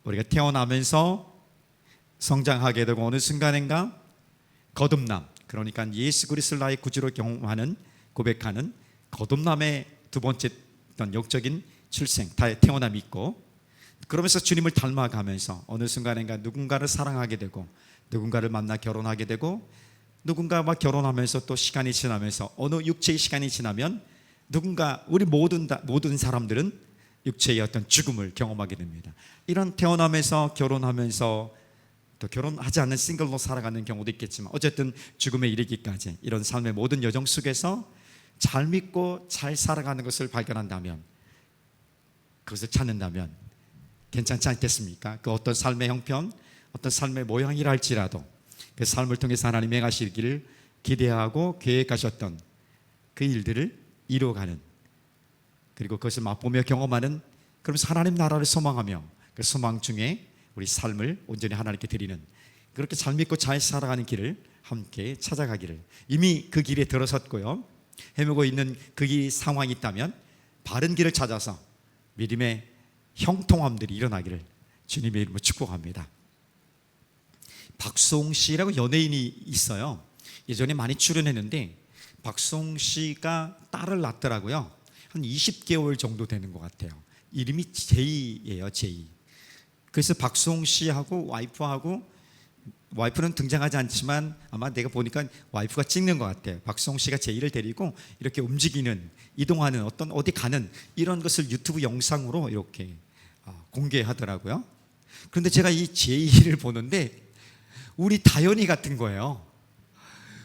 우리가 태어나면서 성장하게 되고 어느 순간인가 거듭남, 그러니까 예수 그리스도를 나의 구주로 경험하는, 고백하는 거듭남의 두 번째 어떤 영적인 출생, 태어남이 있고, 그러면서 주님을 닮아가면서 어느 순간인가 누군가를 사랑하게 되고 누군가를 만나 결혼하게 되고, 누군가와 결혼하면서 또 시간이 지나면서 어느 육체의 시간이 지나면 누군가, 우리 모든 사람들은 육체의 어떤 죽음을 경험하게 됩니다. 이런 태어나면서 결혼하면서 또 결혼하지 않는 싱글로 살아가는 경우도 있겠지만, 어쨌든 죽음에 이르기까지 이런 삶의 모든 여정 속에서 잘 믿고 잘 살아가는 것을 발견한다면, 그것을 찾는다면 괜찮지 않겠습니까? 그 어떤 삶의 형편, 어떤 삶의 모양이라 할지라도 그 삶을 통해서 하나님 행하시기를 기대하고 계획하셨던 그 일들을 이루어가는, 그리고 그것을 맛보며 경험하는, 그러면서 하나님 나라를 소망하며 그 소망 중에 우리 삶을 온전히 하나님께 드리는, 그렇게 잘 믿고 잘 살아가는 길을 함께 찾아가기를, 이미 그 길에 들어섰고요, 헤매고 있는 그 상황이 있다면 바른 길을 찾아서 믿음의 형통함들이 일어나기를 주님의 이름으로 축복합니다. 박수홍 씨라고 연예인이 있어요. 예전에 많이 출연했는데 박수홍 씨가 딸을 낳더라고요. 한 20개월 정도 되는 것 같아요. 이름이 제이예요, 제이. 그래서 박수홍 씨하고 와이프는 등장하지 않지만 아마 내가 보니까 와이프가 찍는 것 같아요. 박수홍 씨가 제이를 데리고 이렇게 움직이는, 이동하는, 어디 가는 이런 것을 유튜브 영상으로 이렇게 공개하더라고요. 그런데 제가 이 제이를 보는데 우리 다현이 같은 거예요.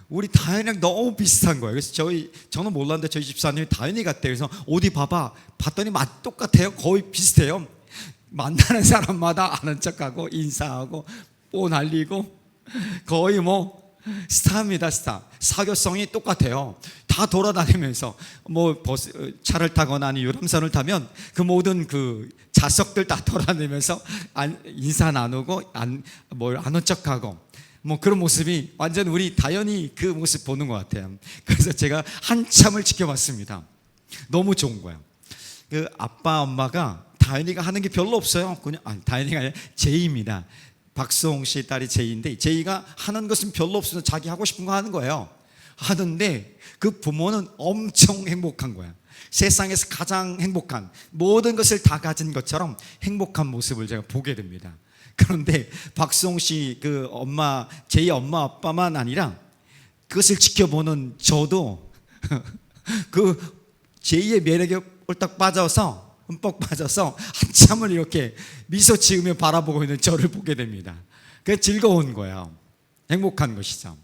우리 다현이랑 너무 비슷한 거예요. 그래서 저는 몰랐는데 저희 집사님이 다현이 같대요. 그래서 어디 봤더니 맛 똑같아요. 거의 비슷해요. 만나는 사람마다 아는 척하고 인사하고 뽀 날리고, 거의 뭐 스타입니다, 스타. 사교성이 똑같아요. 다 돌아다니면서 차를 타거나 아니 유람선을 타면 그 모든 그 좌석들 다 돌아다니면서 인사 나누고 아는 척하고 그런 모습이 완전 우리 다현이 그 모습 보는 것 같아요. 그래서 제가 한참을 지켜봤습니다. 너무 좋은 거예요. 그 아빠 엄마가 다현이가 하는 게 별로 없어요. 그냥 다현이가 아니라 제이입니다. 박수홍 씨 딸이 제이인데, 제이가 하는 것은 별로 없어서 자기 하고 싶은 거 하는 거예요. 하는데 그 부모는 엄청 행복한 거야. 세상에서 가장 행복한, 모든 것을 다 가진 것처럼 행복한 모습을 제가 보게 됩니다. 그런데 박수홍 씨 그 제이 엄마 아빠만 아니라 그것을 지켜보는 저도 그 제이의 매력에 흠뻑 빠져서 한참을 이렇게 미소 지으며 바라보고 있는 저를 보게 됩니다. 그게 즐거운 거예요. 행복한 것이죠.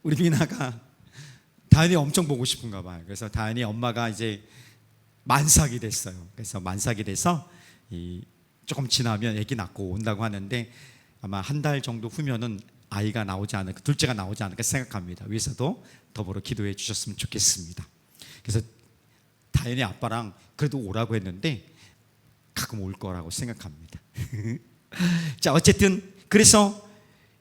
우리 미나가 다현이 엄청 보고 싶은가 봐요. 그래서 다현이 엄마가 이제 만삭이 됐어요. 그래서 만삭이 돼서 조금 지나면 아기 낳고 온다고 하는데, 아마 한 달 정도 후면은 아이가 나오지 않을까, 둘째가 나오지 않을까 생각합니다. 위에서도 더불어 기도해 주셨으면 좋겠습니다. 그래서 다현이 아빠랑 그래도 오라고 했는데 가끔 올 거라고 생각합니다. 자, 어쨌든 그래서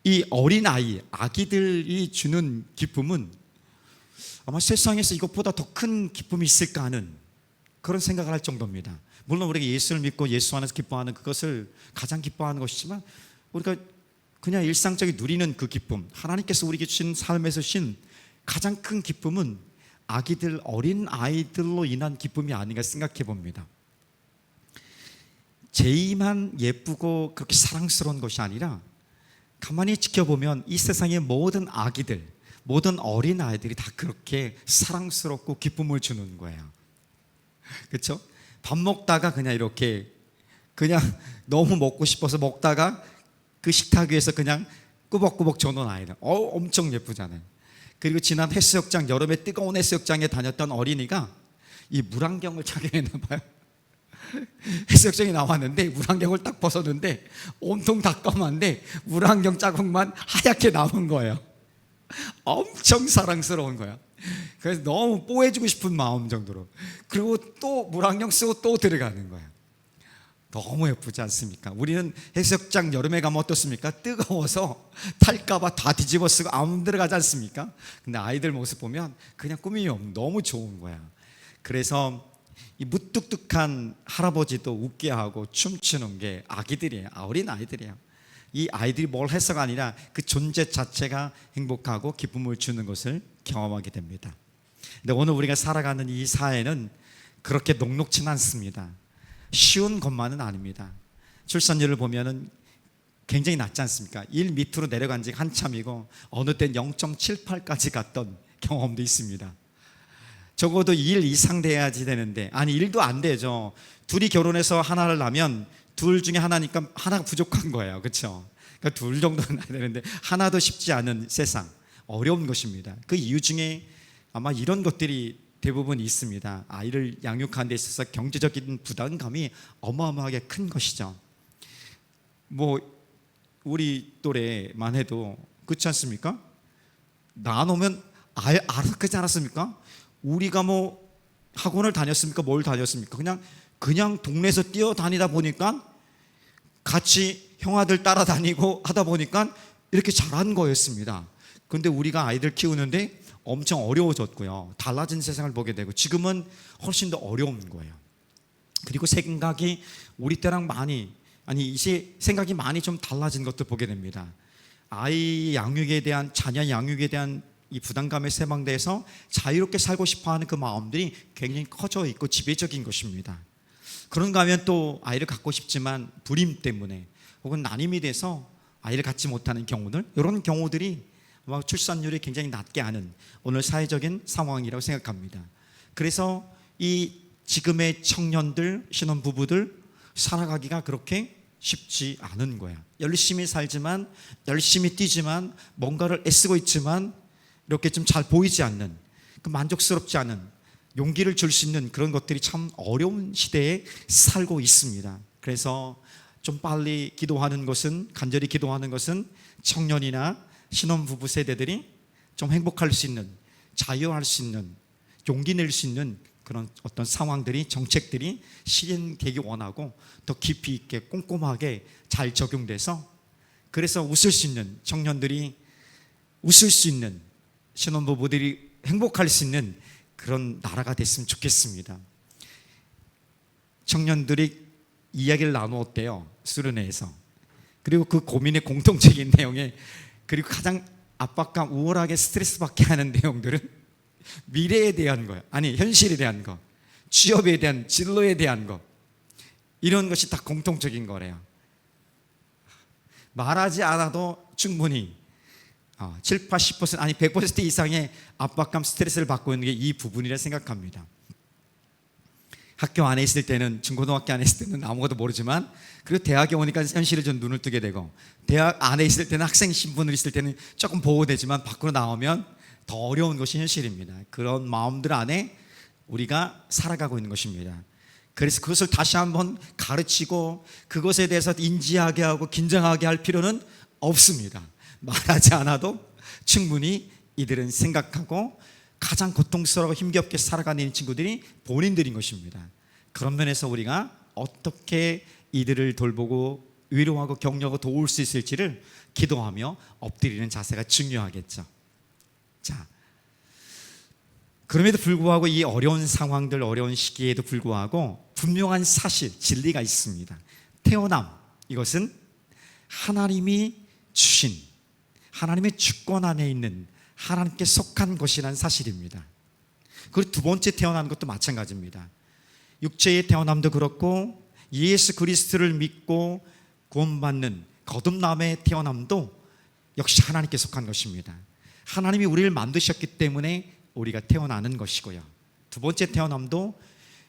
이 어린아이, 아기들이 주는 기쁨은 아마 세상에서 이것보다 더 큰 기쁨이 있을까 하는 그런 생각을 할 정도입니다. 물론 우리가 예수를 믿고 예수 안에서 기뻐하는 그것을 가장 기뻐하는 것이지만, 우리가 그냥 일상적인 누리는 그 기쁨, 하나님께서 우리에게 주신 삶에서 주신 가장 큰 기쁨은 아기들, 어린 아이들로 인한 기쁨이 아닌가 생각해 봅니다. 제이만 예쁘고 그렇게 사랑스러운 것이 아니라 가만히 지켜보면 이 세상의 모든 아기들, 모든 어린 아이들이 다 그렇게 사랑스럽고 기쁨을 주는 거예요. 그렇죠? 밥 먹다가 그냥 이렇게 그냥 너무 먹고 싶어서 먹다가 그 식탁 위에서 그냥 꾸벅꾸벅 저는 아이들, 엄청 예쁘잖아요. 그리고 지난 해수욕장, 여름에 뜨거운 해수욕장에 다녔던 어린이가 이 물안경을 착용했나 봐요. 해수욕장에 나왔는데 물안경을 딱 벗었는데 온통 다 검은데 물안경 자국만 하얗게 남은 거예요. 엄청 사랑스러운 거야. 그래서 너무 뽀해주고 싶은 마음 정도로. 그리고 또 물안경 쓰고 또 들어가는 거야. 너무 예쁘지 않습니까? 우리는 해수욕장 여름에 가면 어떻습니까? 뜨거워서 탈까봐 다 뒤집어 쓰고 안 들어가지 않습니까? 근데 아이들 모습 보면 그냥 꾸밈이 없는, 너무 좋은 거야. 그래서 이 무뚝뚝한 할아버지도 웃게 하고 춤추는 게 아기들이에요. 어린 아이들이에요. 이 아이들이 뭘 해서가 아니라 그 존재 자체가 행복하고 기쁨을 주는 것을 경험하게 됩니다. 근데 오늘 우리가 살아가는 이 사회는 그렇게 녹록진 않습니다. 쉬운 것만은 아닙니다. 출산율을 보면은 굉장히 낮지 않습니까? 1 밑으로 내려간 지 한참이고 어느 땐 0.78까지 갔던 경험도 있습니다. 적어도 1 이상 돼야지 되는데, 아니 1도 안 되죠. 둘이 결혼해서 하나를 낳으면 둘 중에 하나니까 하나가 부족한 거예요. 그렇죠? 그러니까 둘 정도는 나야 되는데 하나도 쉽지 않은 세상, 어려운 것입니다. 그 이유 중에 아마 이런 것들이 대부분 있습니다. 아이를 양육하는 데 있어서 경제적인 부담감이 어마어마하게 큰 것이죠. 뭐 우리 또래만 해도 그렇지 않습니까? 낳아놓으면 아예 알아서 크지 않았습니까? 우리가 뭐 학원을 다녔습니까? 뭘 다녔습니까? 그냥 동네에서 뛰어다니다 보니까 같이 형아들 따라다니고 하다 보니까 이렇게 자란 거였습니다. 그런데 우리가 아이들 키우는데 엄청 어려워졌고요. 달라진 세상을 보게 되고 지금은 훨씬 더 어려운 거예요. 그리고 생각이 우리 때랑 이제 생각이 많이 좀 달라진 것도 보게 됩니다. 아이 양육에 대한, 자녀 양육에 대한 이 부담감에 세방돼서 자유롭게 살고 싶어하는 그 마음들이 굉장히 커져 있고 지배적인 것입니다. 그런가 하면 또 아이를 갖고 싶지만 불임 때문에 혹은 난임이 돼서 아이를 갖지 못하는 경우들, 이런 경우들이 출산율이 굉장히 낮게 하는 오늘 사회적인 상황이라고 생각합니다. 그래서 이 지금의 청년들, 신혼부부들 살아가기가 그렇게 쉽지 않은 거야. 열심히 살지만, 열심히 뛰지만, 뭔가를 애쓰고 있지만 이렇게 좀 잘 보이지 않는, 그 만족스럽지 않은, 용기를 줄 수 있는 그런 것들이 참 어려운 시대에 살고 있습니다. 그래서 좀 빨리 기도하는 것은, 간절히 기도하는 것은 청년이나 신혼부부 세대들이 좀 행복할 수 있는, 자유할 수 있는, 용기 낼 수 있는 그런 어떤 상황들이, 정책들이 실현되기 원하고 더 깊이 있게 꼼꼼하게 잘 적용돼서, 그래서 웃을 수 있는 청년들이 웃을 수 있는, 신혼부부들이 행복할 수 있는 그런 나라가 됐으면 좋겠습니다. 청년들이 이야기를 나누었대요, 수련회에서. 그리고 그 고민의 공통적인 내용에, 그리고 가장 압박감, 우울하게 스트레스 받게 하는 내용들은 미래에 대한 거예요. 아니, 현실에 대한 거, 취업에 대한, 진로에 대한 거, 이런 것이 다 공통적인 거래요. 말하지 않아도 충분히 7, 80% 아니 100% 이상의 압박감, 스트레스를 받고 있는 게 이 부분이라 생각합니다. 학교 안에 있을 때는, 중고등학교 안에 있을 때는 아무것도 모르지만, 그리고 대학에 오니까 현실에 좀 눈을 뜨게 되고, 대학 안에 있을 때는, 학생 신분으로 있을 때는 조금 보호되지만 밖으로 나오면 더 어려운 것이 현실입니다. 그런 마음들 안에 우리가 살아가고 있는 것입니다. 그래서 그것을 다시 한번 가르치고 그것에 대해서 인지하게 하고 긴장하게 할 필요는 없습니다. 말하지 않아도 충분히 이들은 생각하고 가장 고통스러워 힘겹게 살아가는 친구들이 본인들인 것입니다. 그런 면에서 우리가 어떻게 이들을 돌보고 위로하고 격려하고 도울 수 있을지를 기도하며 엎드리는 자세가 중요하겠죠. 자, 그럼에도 불구하고 이 어려운 상황들, 어려운 시기에도 불구하고 분명한 사실, 진리가 있습니다. 태어남, 이것은 하나님이 주신, 하나님의 주권 안에 있는, 하나님께 속한 것이라는 사실입니다. 그리고 두 번째 태어난 것도 마찬가지입니다. 육체의 태어남도 그렇고 예수 그리스도를 믿고 구원받는 거듭남의 태어남도 역시 하나님께 속한 것입니다. 하나님이 우리를 만드셨기 때문에 우리가 태어나는 것이고요. 두 번째 태어남도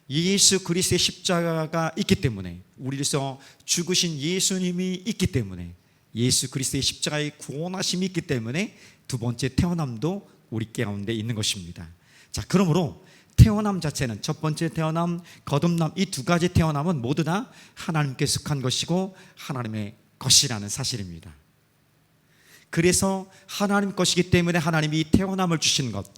예수 그리스도의 십자가가 있기 때문에, 우리에서 죽으신 예수님이 있기 때문에, 예수 그리스도의 십자가의 구원하심이 있기 때문에 두 번째 태어남도 우리 가운데 있는 것입니다. 자, 그러므로 태어남 자체는, 첫 번째 태어남, 거듭남, 이 두 가지 태어남은 모두 다 하나님께 속한 것이고 하나님의 것이라는 사실입니다. 그래서 하나님 것이기 때문에 하나님이 태어남을 주시는 것,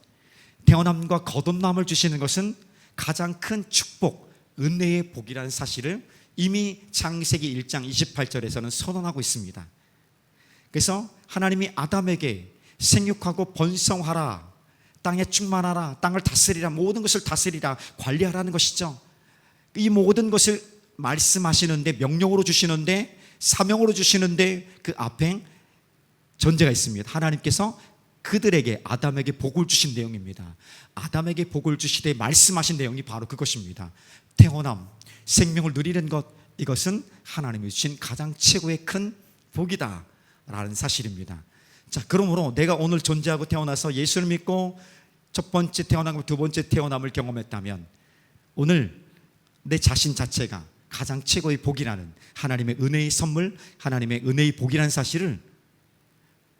태어남과 거듭남을 주시는 것은 가장 큰 축복, 은혜의 복이라는 사실을 이미 창세기 1장 28절에서는 선언하고 있습니다. 그래서 하나님이 아담에게 생육하고 번성하라, 땅에 충만하라, 땅을 다스리라, 모든 것을 다스리라, 관리하라는 것이죠. 이 모든 것을 말씀하시는데, 명령으로 주시는데, 사명으로 주시는데 그 앞에 전제가 있습니다. 하나님께서 그들에게, 아담에게 복을 주신 내용입니다. 아담에게 복을 주시되 말씀하신 내용이 바로 그것입니다. 태어남, 생명을 누리는 것, 이것은 하나님이 주신 가장 최고의 큰 복이다 라는 사실입니다. 자, 그러므로 내가 오늘 존재하고 태어나서 예수를 믿고 첫 번째 태어남과 두 번째 태어남을 경험했다면, 오늘 내 자신 자체가 가장 최고의 복이라는, 하나님의 은혜의 선물, 하나님의 은혜의 복이라는 사실을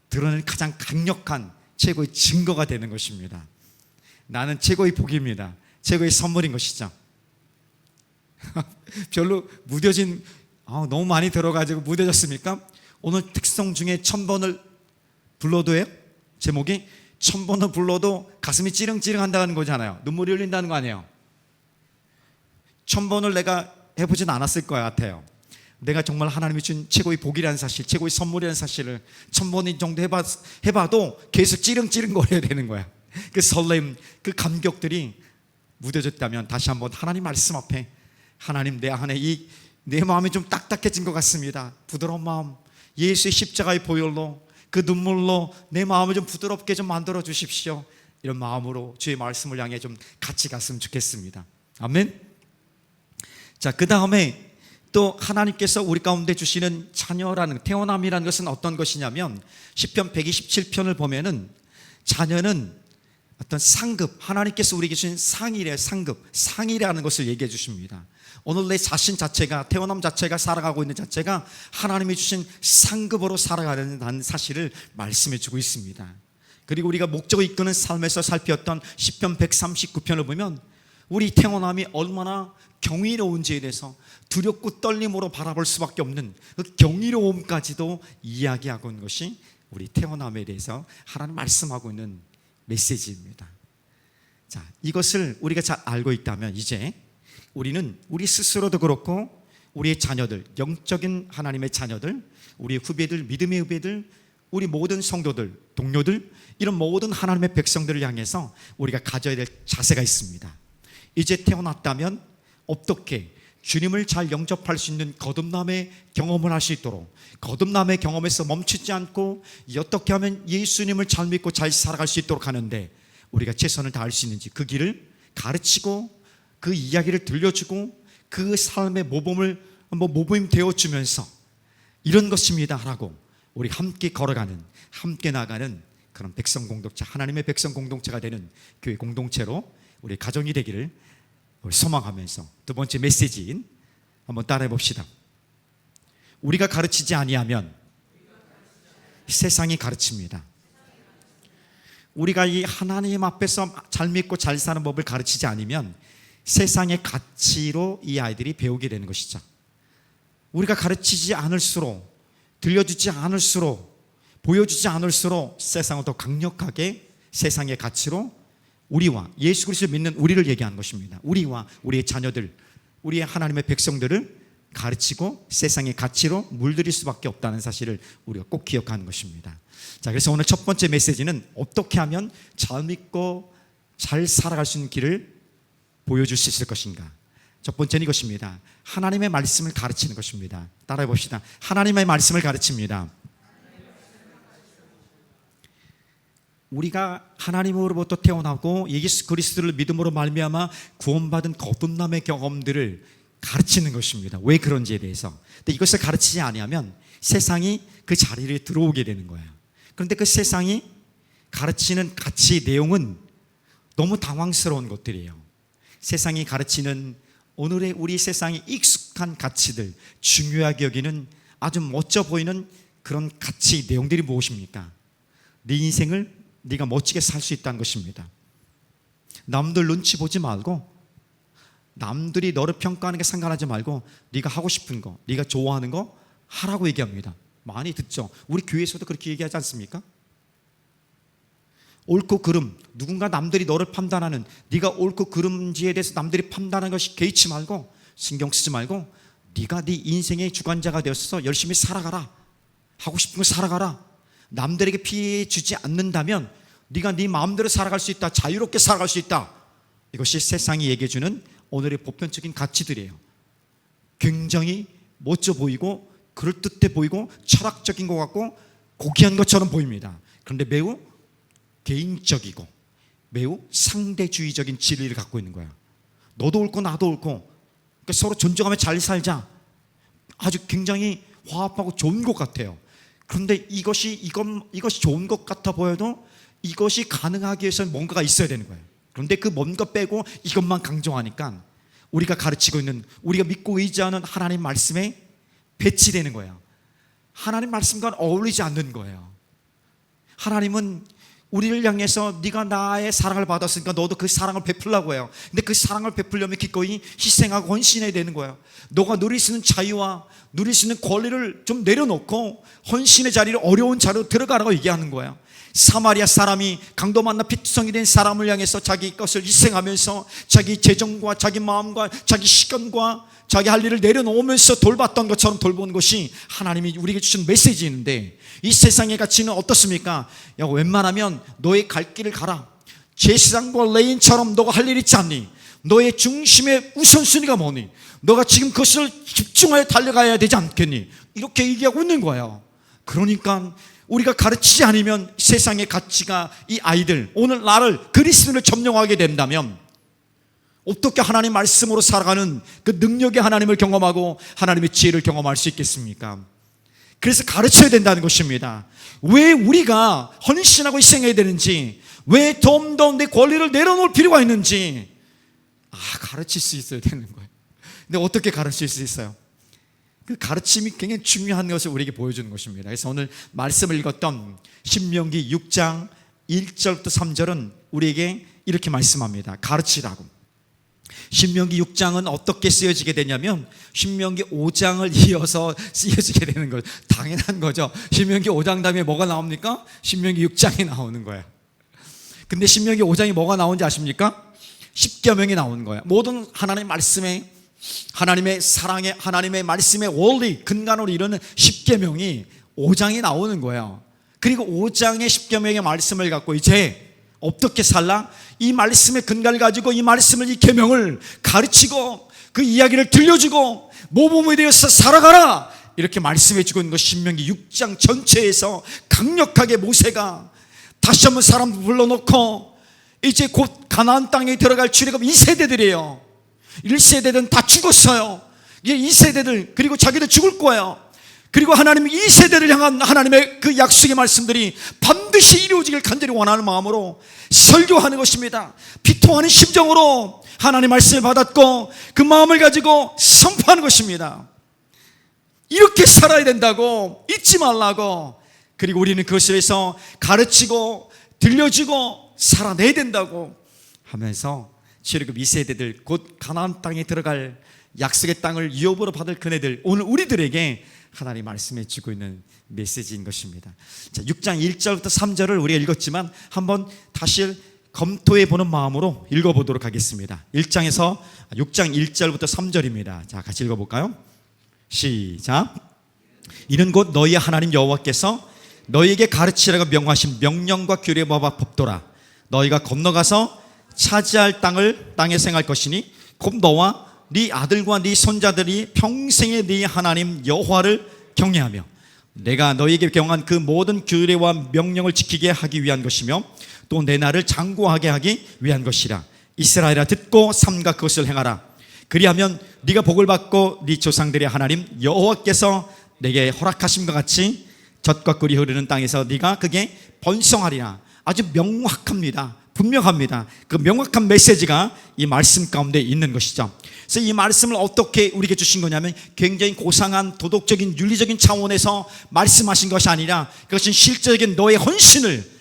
드러내는 가장 강력한 최고의 증거가 되는 것입니다. 나는 최고의 복입니다. 최고의 선물인 것이죠. 별로 무뎌진, 너무 많이 들어가지고 무뎌졌습니까? 오늘 특성 중에 1000번을 불러도요, 제목이 1000번을 불러도 가슴이 찌릉찌릉 한다는 거잖아요. 눈물이 흘린다는 거 아니에요. 1000번을 내가 해보진 않았을 것 같아요. 내가 정말 하나님이 준 최고의 복이라는 사실, 최고의 선물이라는 사실을 1000번 정도 해봐도 계속 찌릉찌릉 거려야 되는 거야. 그 설렘, 그 감격들이 무뎌졌다면 다시 한번 하나님 말씀 앞에, 하나님, 내 안에 내 마음이 좀 딱딱해진 것 같습니다. 부드러운 마음, 예수의 십자가의 보혈로, 그 눈물로 내 마음을 좀 부드럽게 좀 만들어 주십시오. 이런 마음으로 주의 말씀을 향해 좀 같이 갔으면 좋겠습니다. 아멘. 자, 그 다음에 또 하나님께서 우리 가운데 주시는 자녀라는, 태어남이라는 것은 어떤 것이냐면, 시편 127편을 보면은 자녀는 어떤 상급, 하나님께서 우리에게 주신 상이래요. 상이라는 것을 얘기해 주십니다. 오늘 내 자신 자체가, 태어남 자체가, 살아가고 있는 자체가 하나님이 주신 상급으로 살아가는 사실을 말씀해 주고 있습니다. 그리고 우리가 목적을 이끄는 삶에서 살폈던 시편 139편을 보면 우리 태어남이 얼마나 경이로운지에 대해서 두렵고 떨림으로 바라볼 수밖에 없는 그 경이로움까지도 이야기하고 있는 것이 우리 태어남에 대해서 하나님 말씀하고 있는 메시지입니다. 자, 이것을 우리가 잘 알고 있다면 이제 우리는 우리 스스로도 그렇고 우리의 자녀들, 영적인 하나님의 자녀들, 우리의 후배들, 믿음의 후배들, 우리 모든 성도들, 동료들, 이런 모든 하나님의 백성들을 향해서 우리가 가져야 될 자세가 있습니다. 이제 태어났다면 어떻게 주님을 잘 영접할 수 있는 거듭남의 경험을 할 수 있도록, 거듭남의 경험에서 멈추지 않고 어떻게 하면 예수님을 잘 믿고 잘 살아갈 수 있도록 하는데 우리가 최선을 다할 수 있는지, 그 길을 가르치고 그 이야기를 들려주고 그 삶의 모범이 되어주면서 이런 것입니다 라고 우리 함께 걸어가는, 함께 나가는 그런 백성 공동체, 하나님의 백성 공동체가 되는 교회 공동체로 우리 가정이 되기를 소망하면서 두 번째 메시지인 한번 따라해 봅시다. 우리가 가르치지 아니하면 세상이 가르칩니다. 우리가 이 하나님 앞에서 잘 믿고 잘 사는 법을 가르치지 않으면 세상의 가치로 이 아이들이 배우게 되는 것이죠. 우리가 가르치지 않을수록, 들려주지 않을수록, 보여주지 않을수록 세상은 더 강력하게 세상의 가치로 우리와 예수 그리스도를 믿는 우리를 얘기하는 것입니다. 우리와 우리의 자녀들, 우리의 하나님의 백성들을 가르치고 세상의 가치로 물들일 수밖에 없다는 사실을 우리가 꼭 기억하는 것입니다. 자, 그래서 오늘 첫 번째 메시지는 어떻게 하면 잘 믿고 잘 살아갈 수 있는 길을 보여줄 수 있을 것인가. 첫 번째는 이것입니다. 하나님의 말씀을 가르치는 것입니다. 따라해 봅시다. 하나님의 말씀을 가르칩니다. 우리가 하나님으로부터 태어나고 예수 그리스도를 믿음으로 말미암아 구원받은 거듭남의 경험들을 가르치는 것입니다. 왜 그런지에 대해서. 근데 이것을 가르치지 아니하면 세상이 그 자리에 들어오게 되는 거예요. 그런데 그 세상이 가르치는 가치 내용은 너무 당황스러운 것들이에요. 세상이 가르치는 오늘의 우리 세상이 익숙한 가치들, 중요하게 여기는 아주 멋져 보이는 그런 가치 내용들이 무엇입니까? 네 인생을 네가 멋지게 살 수 있다는 것입니다. 남들 눈치 보지 말고, 남들이 너를 평가하는 게 상관하지 말고 네가 하고 싶은 거, 네가 좋아하는 거 하라고 얘기합니다. 많이 듣죠? 우리 교회에서도 그렇게 얘기하지 않습니까? 옳고 그름, 누군가 남들이 너를 판단하는, 네가 옳고 그름지에 대해서 남들이 판단하는 것이 개의치 말고, 신경 쓰지 말고 네가 네 인생의 주관자가 되어서 열심히 살아가라. 하고 싶은 거 살아가라. 남들에게 피해 주지 않는다면 네가 네 마음대로 살아갈 수 있다. 자유롭게 살아갈 수 있다. 이것이 세상이 얘기해 주는 오늘의 보편적인 가치들이에요. 굉장히 멋져 보이고 그럴듯해 보이고 철학적인 것 같고 고귀한 것처럼 보입니다. 그런데 매우 개인적이고 매우 상대주의적인 진리를 갖고 있는 거야. 너도 옳고 나도 옳고, 그러니까 서로 존중하며 잘 살자. 아주 굉장히 화합하고 좋은 것 같아요. 그런데 이것이 좋은 것 같아 보여도 이것이 가능하기 위해서는 뭔가가 있어야 되는 거예요. 그런데 그 뭔가 빼고 이것만 강조하니까 우리가 가르치고 있는, 우리가 믿고 의지하는 하나님 말씀에 배치되는 거예요. 하나님 말씀과는 어울리지 않는 거예요. 하나님은 우리를 향해서 네가 나의 사랑을 받았으니까 너도 그 사랑을 베풀라고 해요. 근데 그 사랑을 베풀려면 기꺼이 희생하고 헌신해야 되는 거예요. 너가 누릴 수 있는 자유와 누릴 수 있는 권리를 좀 내려놓고 헌신의 자리를, 어려운 자리로 들어가라고 얘기하는 거예요. 사마리아 사람이 강도 만나 피투성이 된 사람을 향해서 자기 것을 희생하면서 자기 재정과 자기 마음과 자기 시간과 자기 할 일을 내려놓으면서 돌봤던 것처럼 돌보는 것이 하나님이 우리에게 주신 메시지인데, 이 세상의 가치는 어떻습니까? 야, 웬만하면 너의 갈 길을 가라. 제사장과 레인처럼 너가 할 일 있지 않니? 너의 중심의 우선순위가 뭐니? 너가 지금 그것을 집중하여 달려가야 되지 않겠니? 이렇게 얘기하고 있는 거예요. 그러니까 우리가 가르치지 않으면 세상의 가치가, 이 아이들, 오늘 나를 그리스도를 점령하게 된다면 어떻게 하나님 말씀으로 살아가는 그 능력의 하나님을 경험하고 하나님의 지혜를 경험할 수 있겠습니까? 그래서 가르쳐야 된다는 것입니다. 왜 우리가 헌신하고 희생해야 되는지, 왜 좀 더 내 권리를 내려놓을 필요가 있는지 가르칠 수 있어야 되는 거예요. 근데 어떻게 가르칠 수 있어요? 그 가르침이 굉장히 중요한 것을 우리에게 보여주는 것입니다. 그래서 오늘 말씀을 읽었던 신명기 6장 1절부터 3절은 우리에게 이렇게 말씀합니다. 가르치라고. 신명기 6장은 어떻게 쓰여지게 되냐면 신명기 5장을 이어서 쓰여지게 되는 거죠. 당연한 거죠. 신명기 5장 다음에 뭐가 나옵니까? 신명기 6장이 나오는 거예요. 근데 신명기 5장이 뭐가 나오는지 아십니까? 십계명이 나오는 거예요. 모든 하나님의 말씀에, 하나님의 사랑에, 하나님의 말씀의 원리, 근간으로 이루는 십계명이 5장이 나오는 거예요. 그리고 5장의 십계명의 말씀을 갖고 이제 어떻게 살라? 이 말씀의 근간을 가지고 이 말씀을, 이 계명을 가르치고 그 이야기를 들려주고 모범이 되어서 살아가라, 이렇게 말씀해 주고 있는 것. 신명기 6장 전체에서 강력하게 모세가 다시 한번 사람 불러놓고 이제 곧 가나안 땅에 들어갈 출애굽 2세대들이에요 1세대들은 다 죽었어요. 이제 2세대들, 그리고 자기들 죽을 거예요. 그리고 하나님이 2세대를 향한 하나님의 그 약속의 말씀들이 반드시 이루어지길 간절히 원하는 마음으로 설교하는 것입니다. 비통하는 심정으로 하나님의 말씀을 받았고 그 마음을 가지고 선포하는 것입니다. 이렇게 살아야 된다고, 잊지 말라고. 그리고 우리는 그것을 위해서 가르치고 들려주고 살아내야 된다고 하면서 출애굽 2세대들, 곧 가나안 땅에 들어갈 약속의 땅을 유업으로 받을 그네들, 오늘 우리들에게 하나님 말씀해 주고 있는 메시지인 것입니다. 자, 6장 1절부터 3절을 우리가 읽었지만 한번 다시 검토해 보는 마음으로 읽어보도록 하겠습니다. 6장 1절부터 3절입니다. 자, 같이 읽어볼까요? 시작. 이는 곧 너희의 하나님 여호와께서 너희에게 가르치라고 명하신 명령과 규례와 법도라. 너희가 건너가서 차지할 땅에 생할 것이니 곧 너와 네 아들과 네 손자들이 평생에 네 하나님 여호와를 경외하며 내가 너희에게 경한 그 모든 규례와 명령을 지키게 하기 위한 것이며 또 내 날을 장구하게 하기 위한 것이라. 이스라엘아, 듣고 삼가 그것을 행하라. 그리하면 네가 복을 받고 네 조상들의 하나님 여호와께서 내게 허락하심과 같이 젖과 꿀이 흐르는 땅에서 네가 그게 번성하리라. 아주 명확합니다. 분명합니다. 그 명확한 메시지가 이 말씀 가운데 있는 것이죠. 그래서 이 말씀을 어떻게 우리에게 주신 거냐면 굉장히 고상한 도덕적인 윤리적인 차원에서 말씀하신 것이 아니라 그것은 실제적인 너의 헌신을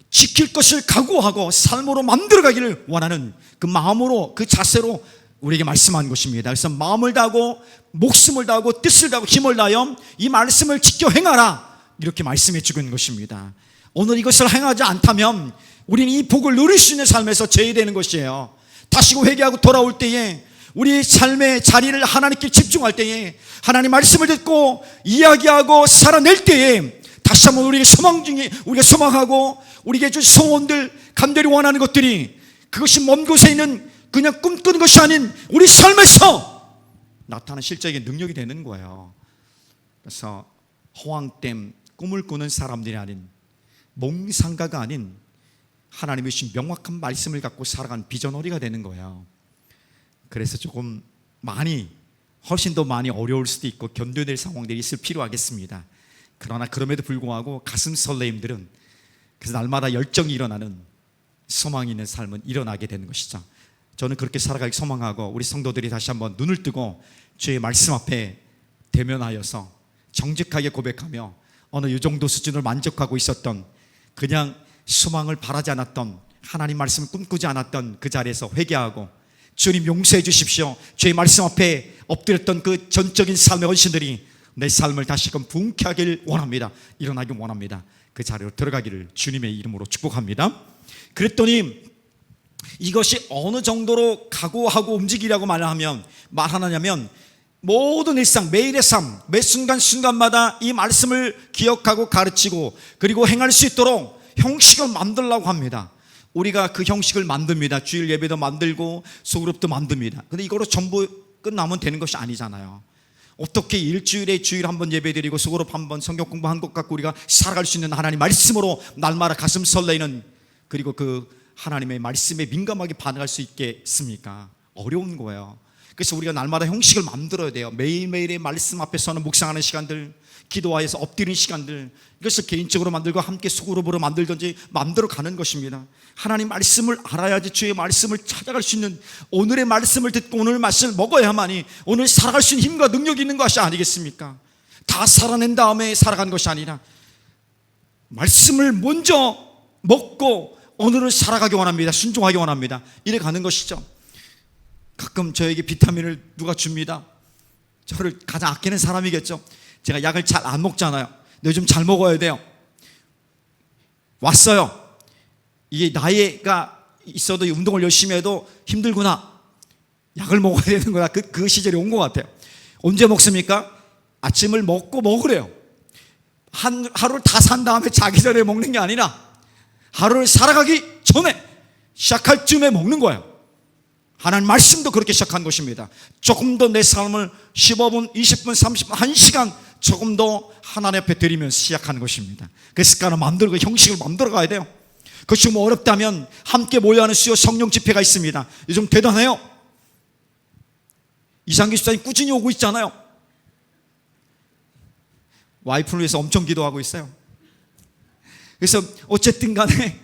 지킬 것을 각오하고 삶으로 만들어가기를 원하는 그 마음으로, 그 자세로 우리에게 말씀한 것입니다. 그래서 마음을 다하고 목숨을 다하고 뜻을 다하고 힘을 다하여 이 말씀을 지켜 행하라, 이렇게 말씀해 주고 있는 것입니다. 오늘 이것을 행하지 않다면 우리는 이 복을 누릴 수 있는 삶에서 제외되는 것이에요. 다시고 회개하고 돌아올 때에 우리의 삶의 자리를 하나님께 집중할 때에 하나님 말씀을 듣고 이야기하고 살아낼 때에 다시 한번 우리가 소망하고 우리에게 줄 소원들, 간절히 원하는 것들이, 그것이 먼 곳에 있는 그냥 꿈꾸는 것이 아닌 우리 삶에서 나타나는 실제적인 능력이 되는 거예요. 그래서 허황됨, 꿈을 꾸는 사람들이 아닌, 몽상가가 아닌 하나님의 주신 명확한 말씀을 갖고 살아가는 비전어리가 되는 거예요. 그래서 조금 훨씬 더 많이 어려울 수도 있고 견뎌야 될 상황들이 있을 필요하겠습니다. 그러나 그럼에도 불구하고 가슴 설레임들은, 그래서 날마다 열정이 일어나는, 소망이 있는 삶은 일어나게 되는 것이죠. 저는 그렇게 살아가길 소망하고, 우리 성도들이 다시 한번 눈을 뜨고 주의 말씀 앞에 대면하여서 정직하게 고백하며 어느 이 정도 수준을 만족하고 있었던, 그냥 소망을 바라지 않았던, 하나님 말씀을 꿈꾸지 않았던 그 자리에서 회개하고 주님 용서해 주십시오, 주의 말씀 앞에 엎드렸던 그 전적인 삶의 헌신들이 내 삶을 다시금 부흥케 원합니다. 일어나길 원합니다. 그 자리로 들어가기를 주님의 이름으로 축복합니다. 그랬더니 이것이 어느 정도로 각오하고 움직이라고 말하냐면 모든 일상, 매일의 삶, 매 순간순간마다 이 말씀을 기억하고 가르치고 그리고 행할 수 있도록 형식을 만들려고 합니다. 우리가 그 형식을 만듭니다. 주일 예배도 만들고 소그룹도 만듭니다. 근데 이거로 전부 끝나면 되는 것이 아니잖아요. 어떻게 일주일에 주일 한번 예배드리고 소그룹 한번 성경 공부한 것 갖고 우리가 살아갈 수 있는 하나님 말씀으로 날마다 가슴 설레는, 그리고 그 하나님의 말씀에 민감하게 반응할 수 있겠습니까? 어려운 거예요. 그래서 우리가 날마다 형식을 만들어야 돼요. 매일매일의 말씀 앞에서는 묵상하는 시간들, 기도하여서 엎드리는 시간들, 이것을 개인적으로 만들고 함께 소그룹으로 만들든지 만들어 가는 것입니다. 하나님 말씀을 알아야지 주의 말씀을 찾아갈 수 있는, 오늘의 말씀을 듣고 오늘 말씀을 먹어야만이 오늘 살아갈 수 있는 힘과 능력이 있는 것이 아니겠습니까? 다 살아낸 다음에 살아가는 것이 아니라 말씀을 먼저 먹고 오늘을 살아가기 원합니다. 순종하기 원합니다. 이래 가는 것이죠. 가끔 저에게 비타민을 누가 줍니다. 저를 가장 아끼는 사람이겠죠. 제가 약을 잘 안 먹잖아요. 근데 요즘 잘 먹어야 돼요. 왔어요. 이게 나이가 있어도 운동을 열심히 해도 힘들구나, 약을 먹어야 되는구나, 그 시절이 온 것 같아요. 언제 먹습니까? 아침을 먹으래요. 하루를 다 산 다음에 자기 전에 먹는 게 아니라 하루를 살아가기 전에 시작할 쯤에 먹는 거예요. 하나님 말씀도 그렇게 시작한 것입니다. 조금 더 내 삶을 15분, 20분, 30분, 1시간 조금 더 하나님 앞에 드리면서 시작하는 것입니다. 그 습관을 만들고 형식을 만들어 가야 돼요. 그것이 뭐 어렵다면 함께 모여 하는 수요 성령 집회가 있습니다. 요즘 대단해요. 이상기 집사님 꾸준히 오고 있잖아요. 와이프를 위해서 엄청 기도하고 있어요. 그래서 어쨌든 간에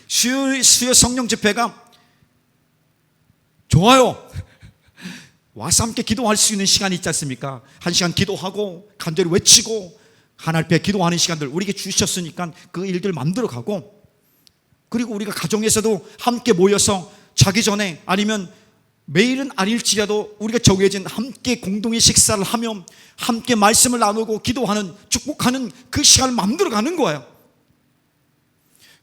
수요 성령 집회가 좋아요. 와서 함께 기도할 수 있는 시간이 있지 않습니까? 1시간 기도하고 간절히 외치고 하나님 앞에 기도하는 시간들 우리에게 주셨으니까 그 일들 만들어가고, 그리고 우리가 가정에서도 함께 모여서 자기 전에 아니면 매일은 아닐지라도 우리가 정해진 함께 공동의 식사를 하며 함께 말씀을 나누고 기도하는, 축복하는 그 시간을 만들어가는 거예요.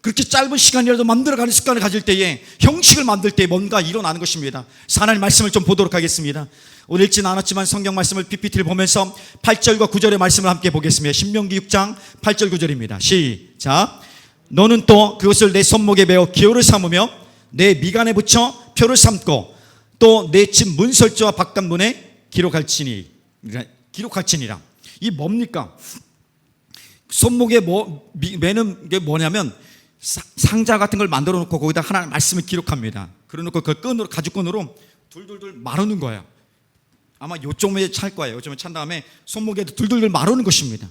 그렇게 짧은 시간이라도 만들어가는 습관을 가질 때에, 형식을 만들 때에 뭔가 일어나는 것입니다. 하나님 말씀을 좀 보도록 하겠습니다. 오늘 읽지는 않았지만 성경 말씀을 PPT를 보면서 8절과 9절의 말씀을 함께 보겠습니다. 신명기 6장 8절 9절입니다. 시작. 너는 또 그것을 내 손목에 메어 기호를 삼으며 내 미간에 붙여 표를 삼고 또 내 집 문설주와 바깥문에 기록할지니라. 이 뭡니까? 손목에 매는 게 뭐냐면 상자 같은 걸 만들어 놓고 거기다 하나님 말씀을 기록합니다. 그래 놓고 그 끈으로, 가죽끈으로 둘둘둘 마르는 거예요. 아마 요쯤에 찰 거예요. 요쯤에 찬 다음에 손목에도 둘둘둘 마르는 것입니다.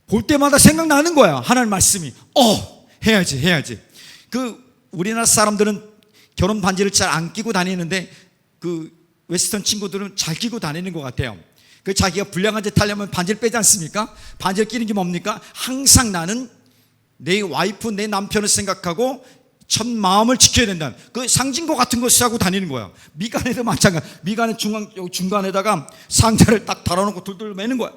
볼 때마다 생각나는 거야. 하나님 말씀이. 해야지. 우리나라 사람들은 결혼 반지를 잘 안 끼고 다니는데 그 웨스턴 친구들은 잘 끼고 다니는 것 같아요. 자기가 불량한 짓 하려면 반지를 빼지 않습니까? 반지를 끼는 게 뭡니까? 항상 나는 내 와이프, 내 남편을 생각하고 첫 마음을 지켜야 된다는 그 상징과 같은 것을 하고 다니는 거야. 미간에도 마찬가지. 미간의 중간에다가 상자를 딱 달아놓고 둘둘 매는 거야.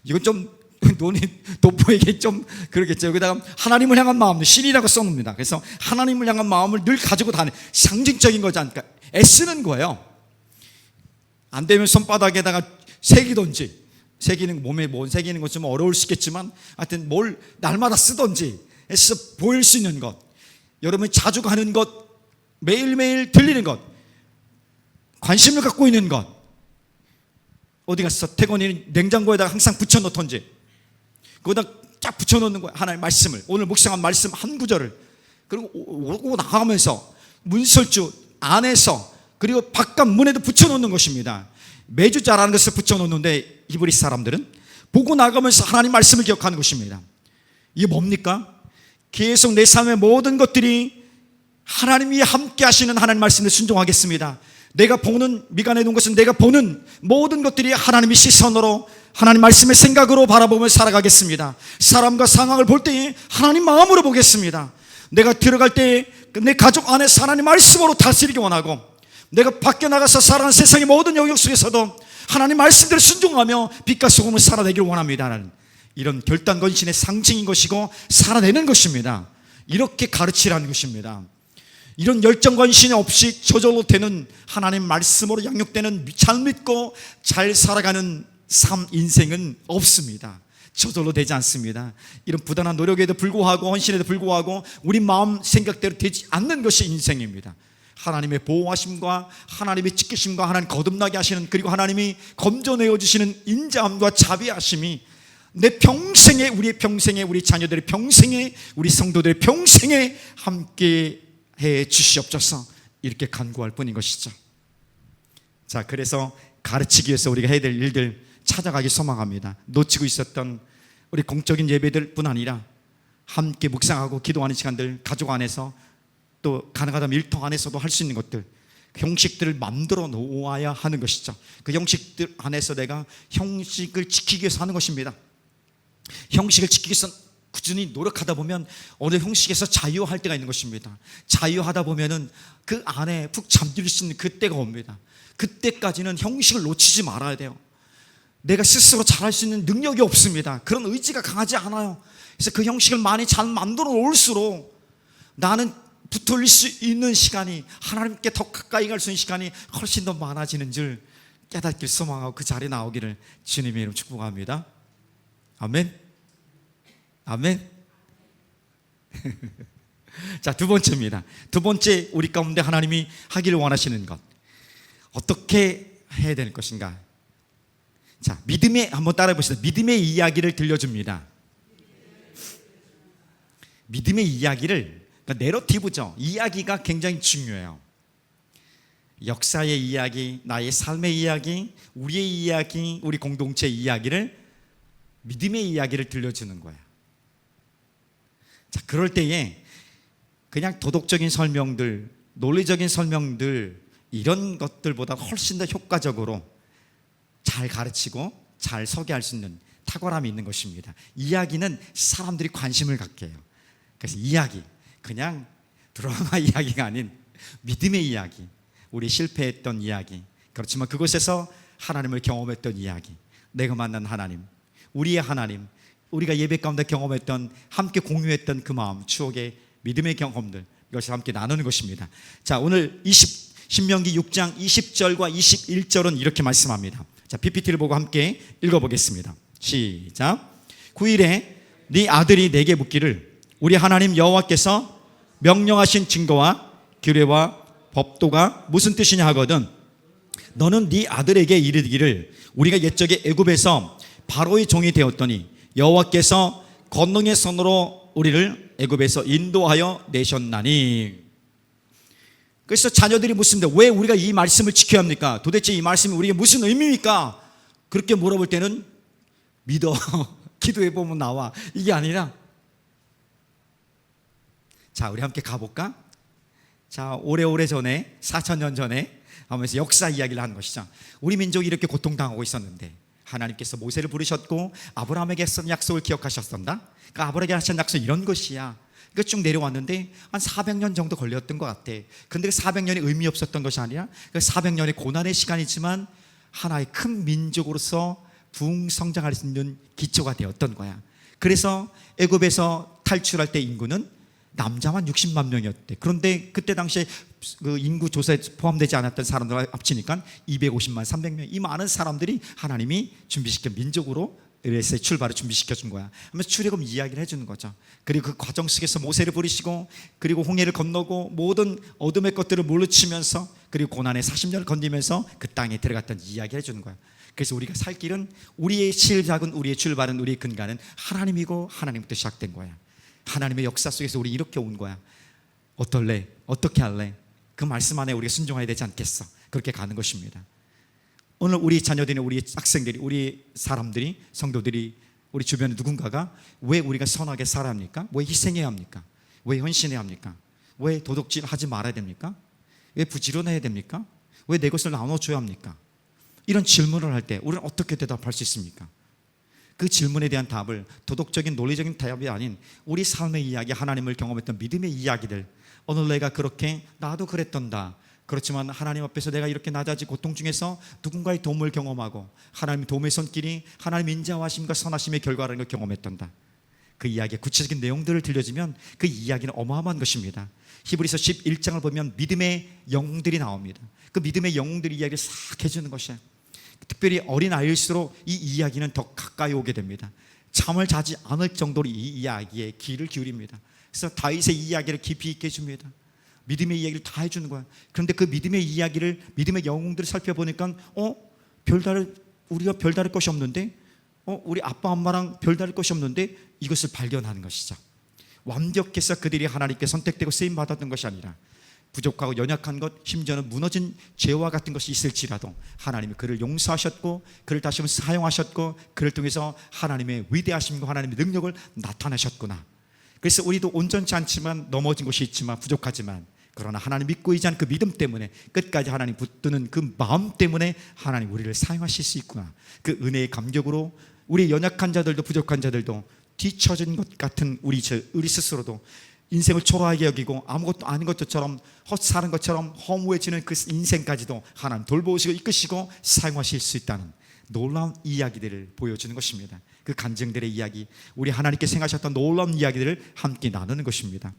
이건 좀 논이 돋보이게 좀 그러겠죠. 여기다가 하나님을 향한 마음, 신이라고 써놓습니다. 그래서 하나님을 향한 마음을 늘 가지고 다니는 상징적인 거지 않을까? 애쓰는 거예요. 안 되면 손바닥에다가 새기든지, 새기는 몸에 새기는 것 좀 어려울 수 있겠지만 하여튼 뭘 날마다 쓰든지 해서 보일 수 있는 것, 여러분이 자주 가는 것, 매일매일 들리는 것, 관심을 갖고 있는 것. 어디 갔어? 태권이 냉장고에다가 항상 붙여놓던지, 거기다 쫙 붙여놓는 거야. 하나님의 말씀을, 오늘 묵상한 말씀 한 구절을. 그리고 오고 나가면서 문설주 안에서 그리고 바깥 문에도 붙여놓는 것입니다. 매주 잘하는 것을 붙여놓는데 히브리 사람들은 보고 나가면서 하나님 말씀을 기억하는 것입니다. 이게 뭡니까? 계속 내 삶의 모든 것들이 하나님이 함께 하시는 하나님 말씀에 순종하겠습니다. 내가 보는, 미간에 놓은 것은 내가 보는 모든 것들이 하나님의 시선으로, 하나님 말씀의 생각으로 바라보며 살아가겠습니다. 사람과 상황을 볼 때에 하나님 마음으로 보겠습니다. 내가 들어갈 때 내 가족 안에서 하나님 말씀으로 다스리기 원하고, 내가 밖에 나가서 살아가는 세상의 모든 영역 속에서도 하나님 말씀대로 순종하며 빛과 소금을 살아내기를 원합니다. 이런 결단건신의 상징인 것이고 살아내는 것입니다. 이렇게 가르치라는 것입니다. 이런 열정건신 없이 저절로 되는 하나님 말씀으로 양육되는, 잘 믿고 잘 살아가는 삶, 인생은 없습니다. 저절로 되지 않습니다. 이런 부단한 노력에도 불구하고, 헌신에도 불구하고 우리 마음 생각대로 되지 않는 것이 인생입니다. 하나님의 보호하심과 하나님의 지키심과 하나님 거듭나게 하시는, 그리고 하나님이 건져내어 주시는 인자함과 자비하심이 내 평생에, 우리의 평생에, 우리 자녀들의 평생에, 우리 성도들의 평생에 함께 해 주시옵소서, 이렇게 간구할 뿐인 것이죠. 자, 그래서 가르치기 위해서 우리가 해야 될 일들 찾아가기 소망합니다. 놓치고 있었던 우리 공적인 예배들 뿐 아니라 함께 묵상하고 기도하는 시간들, 가족 안에서 또 가능하다면 일터 안에서도 할 수 있는 것들, 그 형식들을 만들어 놓아야 하는 것이죠. 그 형식들 안에서 내가 형식을 지키기 위해서 하는 것입니다. 형식을 지키기 위해서 꾸준히 노력하다 보면 어느 형식에서 자유할 때가 있는 것입니다. 자유하다 보면은 그 안에 푹 잠들 수 있는 그때가 옵니다. 그때까지는 형식을 놓치지 말아야 돼요. 내가 스스로 잘할 수 있는 능력이 없습니다. 그런 의지가 강하지 않아요. 그래서 그 형식을 많이 잘 만들어 놓을수록 나는 붙어올 수 있는 시간이, 하나님께 더 가까이 갈 수 있는 시간이 훨씬 더 많아지는 줄 깨닫길 소망하고 그 자리에 나오기를 주님의 이름으로 축복합니다. 아멘. 아멘. 자, 두 번째입니다. 두 번째, 우리 가운데 하나님이 하기를 원하시는 것, 어떻게 해야 될 것인가? 자, 믿음의, 한번 따라해 보시죠. 믿음의 이야기를 들려줍니다. 믿음의 이야기를, 그러니까 내러티브죠. 이야기가 굉장히 중요해요. 역사의 이야기, 나의 삶의 이야기, 우리의 이야기, 우리 공동체의 이야기를, 믿음의 이야기를 들려주는 거예요. 자, 그럴 때에 그냥 도덕적인 설명들, 논리적인 설명들, 이런 것들보다 훨씬 더 효과적으로 잘 가르치고 잘 소개할 수 있는 탁월함이 있는 것입니다. 이야기는 사람들이 관심을 갖게 해요. 그래서 이야기, 그냥 드라마 이야기가 아닌 믿음의 이야기, 우리 실패했던 이야기, 그렇지만 그곳에서 하나님을 경험했던 이야기, 내가 만난 하나님, 우리의 하나님, 우리가 예배 가운데 경험했던, 함께 공유했던 그 마음, 추억의 믿음의 경험들, 이것을 함께 나누는 것입니다. 자, 오늘 신명기 6장 20절과 21절은 이렇게 말씀합니다. 자, PPT를 보고 함께 읽어보겠습니다. 시작. 9일에 네 아들이 내게 묻기를 우리 하나님 여호와께서 명령하신 증거와 규례와 법도가 무슨 뜻이냐 하거든 너는 네 아들에게 이르기를 우리가 옛적에 애굽에서 바로의 종이 되었더니 여호와께서 권능의 손으로 우리를 애굽에서 인도하여 내셨나니. 그래서 자녀들이 묻습니다. 왜 우리가 이 말씀을 지켜야 합니까? 도대체 이 말씀이 우리에게 무슨 의미입니까? 그렇게 물어볼 때는 믿어, 기도해보면 나와, 이게 아니라, 자, 우리 함께 가볼까? 자, 오래오래 전에, 4,000년 전에 하면서 역사 이야기를 하는 것이죠. 우리 민족이 이렇게 고통당하고 있었는데 하나님께서 모세를 부르셨고 아브라함에게 했던 약속을 기억하셨던다. 그러니까 아브라함에게 하신 약속은 이런 것이야. 그러니까 쭉 내려왔는데 한 400년 정도 걸렸던 것 같아. 근데 그 400년이 의미 없었던 것이 아니라 그 400년의 고난의 시간이지만 하나의 큰 민족으로서 부흥성장할 수 있는 기초가 되었던 거야. 그래서 애굽에서 탈출할 때 인구는 남자만 60만 명이었대. 그런데 그때 당시에 그 인구 조사에 포함되지 않았던 사람들 합치니까 250만 300명, 이 많은 사람들이 하나님이 준비시킨 민족으로 에서의 출발을 준비시켜 준 거야 하면서 출애굽 이야기를 해주는 거죠. 그리고 그 과정 속에서 모세를 부르시고 그리고 홍해를 건너고 모든 어둠의 것들을 물리치면서 그리고 고난의 40년을 건너면서 그 땅에 들어갔던 이야기를 해주는 거야. 그래서 우리가 살 길은 우리의 시작은 우리의 출발은 우리의 근간은 하나님이고 하나님부터 시작된 거야. 하나님의 역사 속에서 우리 이렇게 온 거야. 어떨래? 어떻게 할래? 그 말씀 안에 우리가 순종해야 되지 않겠어? 그렇게 가는 것입니다. 오늘 우리 자녀들이, 우리 학생들이, 우리 사람들이, 성도들이, 우리 주변에 누군가가 왜 우리가 선하게 살아야 합니까? 왜 희생해야 합니까? 왜 헌신해야 합니까? 왜 도둑질 하지 말아야 됩니까? 왜 부지런해야 됩니까? 왜 내 것을 나눠줘야 합니까? 이런 질문을 할 때 우리는 어떻게 대답할 수 있습니까? 그 질문에 대한 답을 도덕적인 논리적인 답이 아닌 우리 삶의 이야기, 하나님을 경험했던 믿음의 이야기들, 오늘 내가 그렇게 나도 그랬던다, 그렇지만 하나님 앞에서 내가 이렇게 낮아지고 고통 중에서 누군가의 도움을 경험하고 하나님의 도움의 손길이 하나님의 인자하심과 선하심의 결과라는 걸 경험했던다, 그 이야기의 구체적인 내용들을 들려주면 그 이야기는 어마어마한 것입니다. 히브리서 11장을 보면 믿음의 영웅들이 나옵니다. 그 믿음의 영웅들이 이야기를 싹 해주는 것이에요. 특별히 어린 아이일수록 이 이야기는 더 가까이 오게 됩니다. 잠을 자지 않을 정도로 이 이야기에 귀를 기울입니다. 그래서 다윗의 이야기를 깊이 있게 해줍니다. 믿음의 이야기를 다 해주는 거야. 그런데 그 믿음의 이야기를, 믿음의 영웅들을 살펴보니까 우리가 별다를 것이 없는데, 우리 아빠 엄마랑 별다를 것이 없는데, 이것을 발견하는 것이죠. 완벽해서 그들이 하나님께 선택되고 쓰임받았던 것이 아니라 부족하고 연약한 것, 심지어는 무너진 죄와 같은 것이 있을지라도 하나님이 그를 용서하셨고 그를 다시 한번 사용하셨고 그를 통해서 하나님의 위대하심과 하나님의 능력을 나타내셨구나. 그래서 우리도 온전치 않지만, 넘어진 것이 있지만, 부족하지만, 그러나 하나님 믿고 의지하는 그 믿음 때문에, 끝까지 하나님 붙드는 그 마음 때문에 하나님 우리를 사용하실 수 있구나. 그 은혜의 감격으로 우리 연약한 자들도 부족한 자들도 뒤처진 것 같은 우리 스스로도 인생을 초라하게 여기고 아무것도 아닌 것처럼 헛사는 것처럼 허무해지는 그 인생까지도 하나님 돌보시고 이끄시고 사용하실 수 있다는 놀라운 이야기들을 보여주는 것입니다. 그 간증들의 이야기, 우리 하나님께 생각하셨던 놀라운 이야기들을 함께 나누는 것입니다.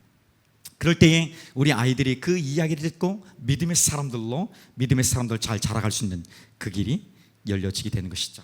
그럴 때에 우리 아이들이 그 이야기를 듣고 믿음의 사람들 잘 자라갈 수 있는 그 길이 열려지게 되는 것이죠.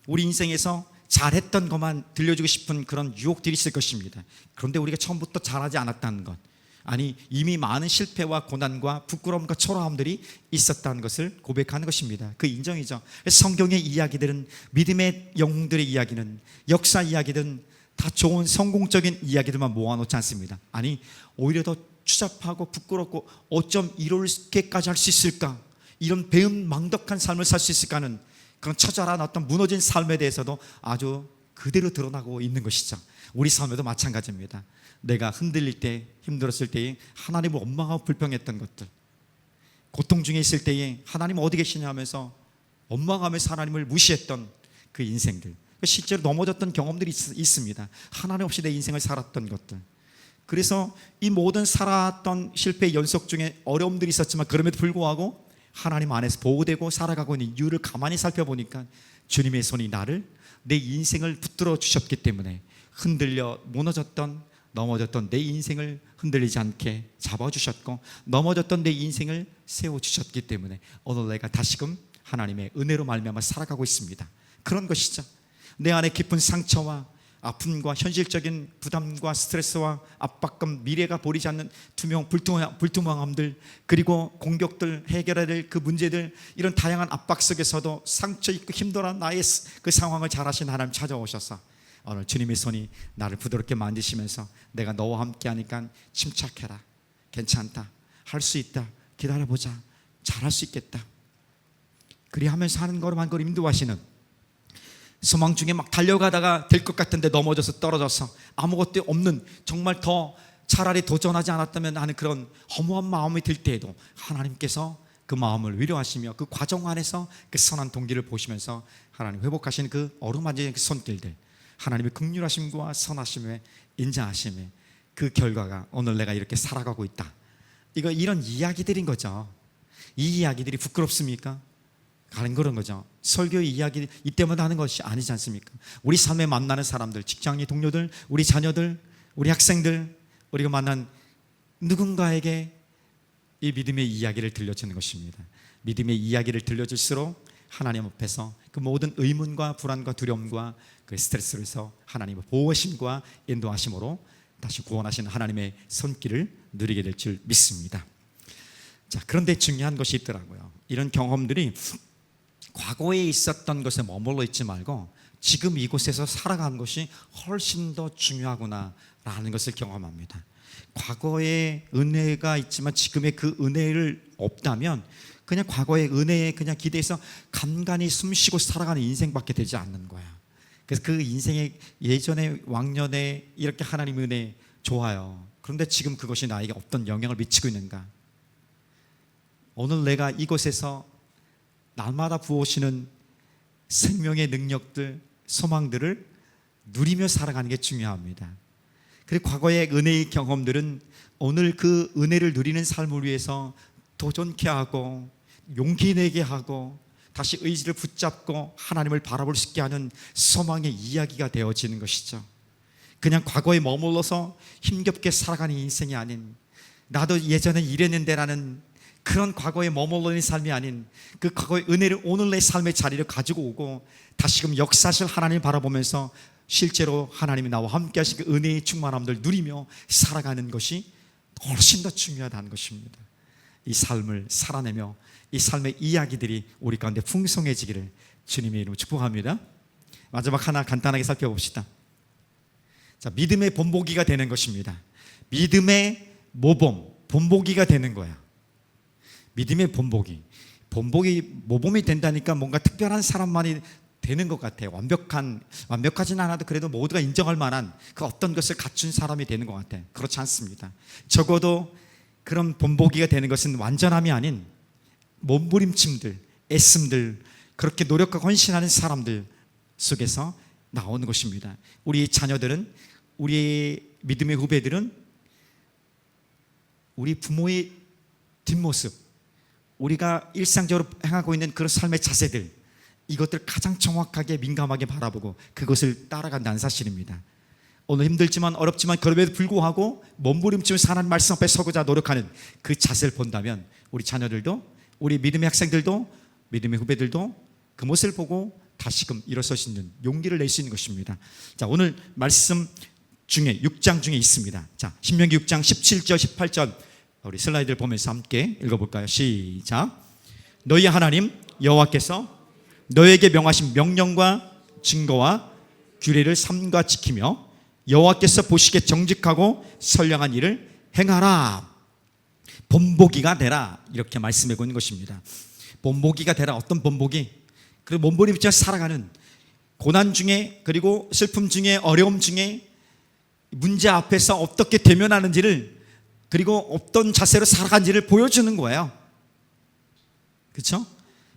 우리 인생에서 잘했던 것만 들려주고 싶은 그런 유혹들이 있을 것입니다. 그런데 우리가 처음부터 잘하지 않았다는 것, 아니 이미 많은 실패와 고난과 부끄러움과 초라함들이 있었다는 것을 고백하는 것입니다. 그 인정이죠. 성경의 이야기들은, 믿음의 영웅들의 이야기는, 역사 이야기든 다 좋은 성공적인 이야기들만 모아놓지 않습니다. 아니 오히려 더 추잡하고 부끄럽고 어쩜 이렇게까지 할 수 있을까, 이런 배은망덕한 삶을 살 수 있을까 하는 그런 처절한 어떤 무너진 삶에 대해서도 아주 그대로 드러나고 있는 것이죠. 우리 삶에도 마찬가지입니다. 내가 흔들릴 때, 힘들었을 때에 하나님을 원망하고 불평했던 것들, 고통 중에 있을 때에 하나님 어디 계시냐 하면서 원망하면서 하나님을 무시했던 그 인생들, 실제로 넘어졌던 경험들이 있습니다. 하나님 없이 내 인생을 살았던 것들. 그래서 이 모든 살았던 실패의 연속 중에 어려움들이 있었지만 그럼에도 불구하고 하나님 안에서 보호되고 살아가고 있는 이유를 가만히 살펴보니까 주님의 손이 나를, 내 인생을 붙들어 주셨기 때문에 흔들려 무너졌던, 넘어졌던 내 인생을 흔들리지 않게 잡아주셨고, 넘어졌던 내 인생을 세워주셨기 때문에 오늘 내가 다시금 하나님의 은혜로 말미암아 살아가고 있습니다. 그런 것이죠. 내 안에 깊은 상처와 아픔과 현실적인 부담과 스트레스와 압박감, 미래가 보이지 않는 불투명함들, 그리고 공격들, 해결해야 될 그 문제들, 이런 다양한 압박 속에서도 상처 있고 힘들어하는 나의 그 상황을 잘 아시는 하나님 찾아오셔서 오늘 주님의 손이 나를 부드럽게 만지시면서 내가 너와 함께 하니까 침착해라, 괜찮다, 할 수 있다, 기다려보자, 잘할 수 있겠다, 그리 하면서 하는 걸음한 걸음 인도하시는, 소망 중에 막 달려가다가 될 것 같은데 넘어져서 떨어져서 아무것도 없는, 정말 더 차라리 도전하지 않았다면 하는 그런 허무한 마음이 들 때에도 하나님께서 그 마음을 위로하시며 그 과정 안에서 그 선한 동기를 보시면서 하나님 회복하시는 그 어루만지는 그 손길들, 하나님의 긍휼하심과 선하심의 인자하심의 그 결과가 오늘 내가 이렇게 살아가고 있다, 이런 이야기들인 거죠. 이 이야기들이 부끄럽습니까? 가는 그런 거죠. 설교의 이야기 이때마다 하는 것이 아니지 않습니까? 우리 삶에 만나는 사람들, 직장의 동료들, 우리 자녀들, 우리 학생들, 우리가 만난 누군가에게 이 믿음의 이야기를 들려주는 것입니다. 믿음의 이야기를 들려줄수록 하나님 앞에서 그 모든 의문과 불안과 두려움과 그 스트레스에서 하나님의 보호하심과 인도하심으로 다시 구원하신 하나님의 손길을 누리게 될 줄 믿습니다. 자, 그런데 중요한 것이 있더라고요. 이런 경험들이 과거에 있었던 것에 머물러 있지 말고 지금 이곳에서 살아가는 것이 훨씬 더 중요하구나라는 것을 경험합니다. 과거에 은혜가 있지만 지금의 그 은혜를 없다면 그냥 과거의 은혜에 그냥 기대해서 간간히 숨쉬고 살아가는 인생밖에 되지 않는 거야. 그래서 그 인생의 예전에 왕년에 이렇게 하나님 은혜 좋아요. 그런데 지금 그것이 나에게 어떤 영향을 미치고 있는가? 오늘 내가 이곳에서 날마다 부어오시는 생명의 능력들, 소망들을 누리며 살아가는 게 중요합니다. 그리고 과거의 은혜의 경험들은 오늘 그 은혜를 누리는 삶을 위해서 도전케 하고 용기 내게 하고 다시 의지를 붙잡고 하나님을 바라볼 수 있게 하는 소망의 이야기가 되어지는 것이죠. 그냥 과거에 머물러서 힘겹게 살아가는 인생이 아닌, 나도 예전에 이랬는데라는 그런 과거에 머물러 있는 삶이 아닌 그 과거의 은혜를 오늘 내 삶의 자리를 가지고 오고 다시금 역사실 하나님을 바라보면서 실제로 하나님이 나와 함께 하신 그 은혜의 충만함을 누리며 살아가는 것이 훨씬 더 중요하다는 것입니다. 이 삶을 살아내며 이 삶의 이야기들이 우리 가운데 풍성해지기를 주님의 이름으로 축복합니다. 마지막 하나 간단하게 살펴봅시다. 자, 믿음의 본보기가 되는 것입니다. 믿음의 모범, 본보기가 되는 거야. 믿음의 본보기. 모범이 된다니까 뭔가 특별한 사람만이 되는 것 같아요. 완벽하진 않아도 그래도 모두가 인정할 만한 그 어떤 것을 갖춘 사람이 되는 것 같아요. 그렇지 않습니다. 적어도 그런 본보기가 되는 것은 완전함이 아닌 몸부림침들, 애씀들, 그렇게 노력하고 헌신하는 사람들 속에서 나오는 것입니다. 우리 자녀들은, 우리 믿음의 후배들은 우리 부모의 뒷모습, 우리가 일상적으로 행하고 있는 그런 삶의 자세들, 이것들 가장 정확하게 민감하게 바라보고 그것을 따라간다는 사실입니다. 오늘 힘들지만 어렵지만 그럼에도 불구하고 몸부림치면서 하나님 말씀 앞에 서고자 노력하는 그 자세를 본다면 우리 자녀들도, 우리 믿음의 학생들도, 믿음의 후배들도 그 모습을 보고 다시금 일어설 수 있는 용기를 낼 수 있는 것입니다. 자, 오늘 말씀 중에 6장 중에 있습니다. 자, 신명기 6장 17절 18절 우리 슬라이드를 보면서 함께 읽어볼까요? 시작. 너희 하나님 여호와께서 너에게 명하신 명령과 증거와 규례를 삼가 지키며 여호와께서 보시기에 정직하고 선량한 일을 행하라. 본보기가 되라. 이렇게 말씀하고 있는 것입니다. 본보기가 되라. 어떤 본보기? 그리고 몸부림쳐 살아가는 고난 중에, 그리고 슬픔 중에, 어려움 중에 문제 앞에서 어떻게 대면하는지를, 그리고 어떤 자세로 살아간지를 보여주는 거예요. 그렇죠?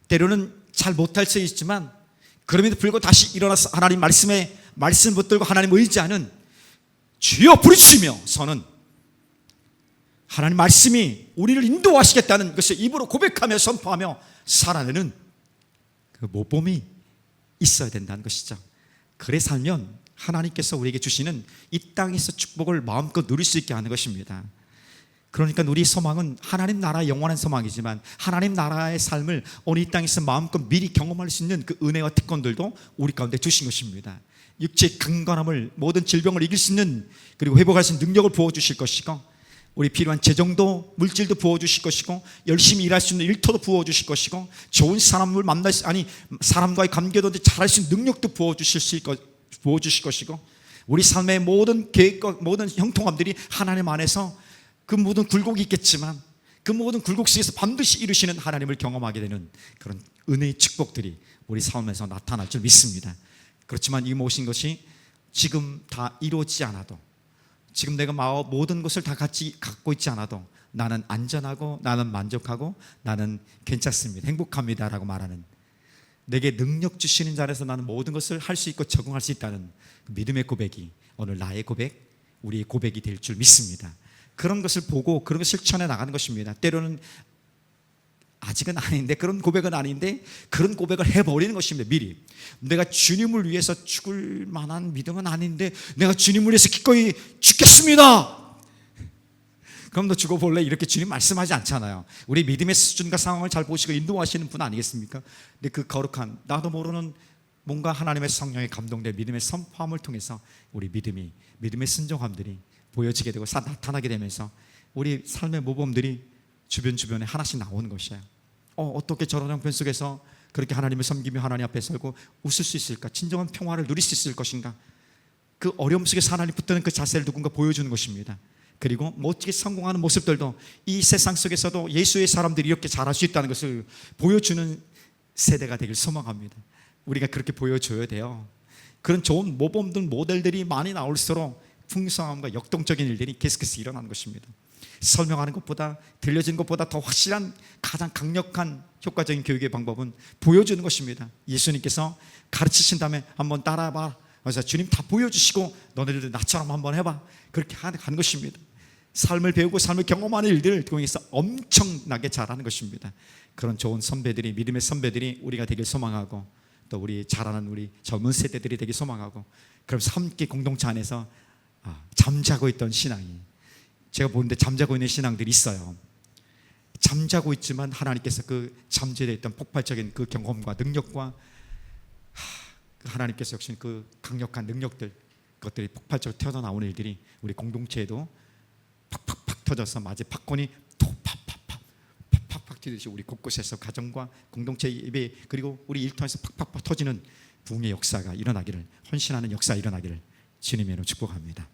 때로는 잘 못할 수 있지만 그럼에도 불구하고 다시 일어나서 하나님 말씀에 말씀 붙들고 하나님 의지하는, 주여 부르짖으며서는 하나님 말씀이 우리를 인도하시겠다는 것을 입으로 고백하며 선포하며 살아내는 그 모범이 있어야 된다는 것이죠. 그래 살면 하나님께서 우리에게 주시는 이 땅에서 축복을 마음껏 누릴 수 있게 하는 것입니다. 그러니까 우리 소망은 하나님 나라의 영원한 소망이지만 하나님 나라의 삶을 오늘 이 땅에서 마음껏 미리 경험할 수 있는 그 은혜와 특권들도 우리 가운데 주신 것입니다. 육체의 강건함을, 모든 질병을 이길 수 있는, 그리고 회복할 수 있는 능력을 부어주실 것이고, 우리 필요한 재정도, 물질도 부어주실 것이고, 열심히 일할 수 있는 일터도 부어주실 것이고, 좋은 사람을 만날 수, 사람과의 관계도 잘할 수 있는 능력도 부어주실 것이고, 우리 삶의 모든 계획과 모든 형통함들이 하나님 안에서 그 모든 굴곡이 있겠지만 그 모든 굴곡 속에서 반드시 이루시는 하나님을 경험하게 되는 그런 은혜의 축복들이 우리 삶에서 나타날 줄 믿습니다. 그렇지만 이 모든 것이 지금 다 이루어지지 않아도, 지금 내가 모든 것을 다 같이 갖고 있지 않아도 나는 안전하고, 나는 만족하고, 나는 괜찮습니다, 행복합니다 라고 말하는, 내게 능력 주시는 자리에서 나는 모든 것을 할 수 있고 적응할 수 있다는 그 믿음의 고백이 오늘 나의 고백, 우리의 고백이 될 줄 믿습니다. 그런 것을 보고 그런 것을 실천해 나가는 것입니다. 때로는 아직은 아닌데, 그런 고백은 아닌데 그런 고백을 해버리는 것입니다. 미리 내가 주님을 위해서 죽을 만한 믿음은 아닌데 내가 주님을 위해서 기꺼이 죽겠습니다. 그럼 너 죽어볼래? 이렇게 주님 말씀하지 않잖아요. 우리 믿음의 수준과 상황을 잘 보시고 인도하시는 분 아니겠습니까? 근데 그 거룩한 나도 모르는 뭔가 하나님의 성령에 감동된 믿음의 선포함을 통해서 우리 믿음의 순종함들이 보여지게 되고 나타나게 되면서 우리 삶의 모범들이 주변에 하나씩 나오는 것이에요. 어떻게 저런 형편 속에서 그렇게 하나님을 섬기며 하나님 앞에 설고 웃을 수 있을까? 진정한 평화를 누릴 수 있을 것인가? 그 어려움 속에서 하나님 붙드는 그 자세를 누군가 보여주는 것입니다. 그리고 멋지게 성공하는 모습들도 이 세상 속에서도 예수의 사람들이 이렇게 잘할 수 있다는 것을 보여주는 세대가 되길 소망합니다. 우리가 그렇게 보여줘야 돼요. 그런 좋은 모범들 모델들이 많이 나올수록 풍성함과 역동적인 일들이 계속해서 일어나는 것입니다. 설명하는 것보다 들려지는 것보다 더 확실한 가장 강력한 효과적인 교육의 방법은 보여주는 것입니다. 예수님께서 가르치신 다음에 한번 따라봐. 그래서 주님 다 보여주시고 너네들도 나처럼 한번 해봐. 그렇게 하는 것입니다. 삶을 배우고 삶을 경험하는 일들을 통해서 엄청나게 잘하는 것입니다. 그런 좋은 선배들이 믿음의 선배들이 우리가 되길 소망하고 또 우리 자라는 우리 젊은 세대들이 되길 소망하고 그러면서 함께 공동체 안에서 잠자고 있던 신앙이 제가 보는데 잠자고 있는 신앙들이 있어요. 잠자고 있지만 하나님께서 그 잠재되어 있던 폭발적인 그 경험과 능력과 하나님께서 역시 그 강력한 능력들 그것들이 폭발적으로 튀어나오는 일들이 우리 공동체에도 팍팍팍 터져서 마치 팝콘이 팍팍팍 튀듯이 우리 곳곳에서 가정과 공동체 예배 그리고 우리 일터에서 팍팍팍 터지는 부흥의 역사가 일어나기를 헌신하는 역사가 일어나기를 주님의 이름으로 축복합니다.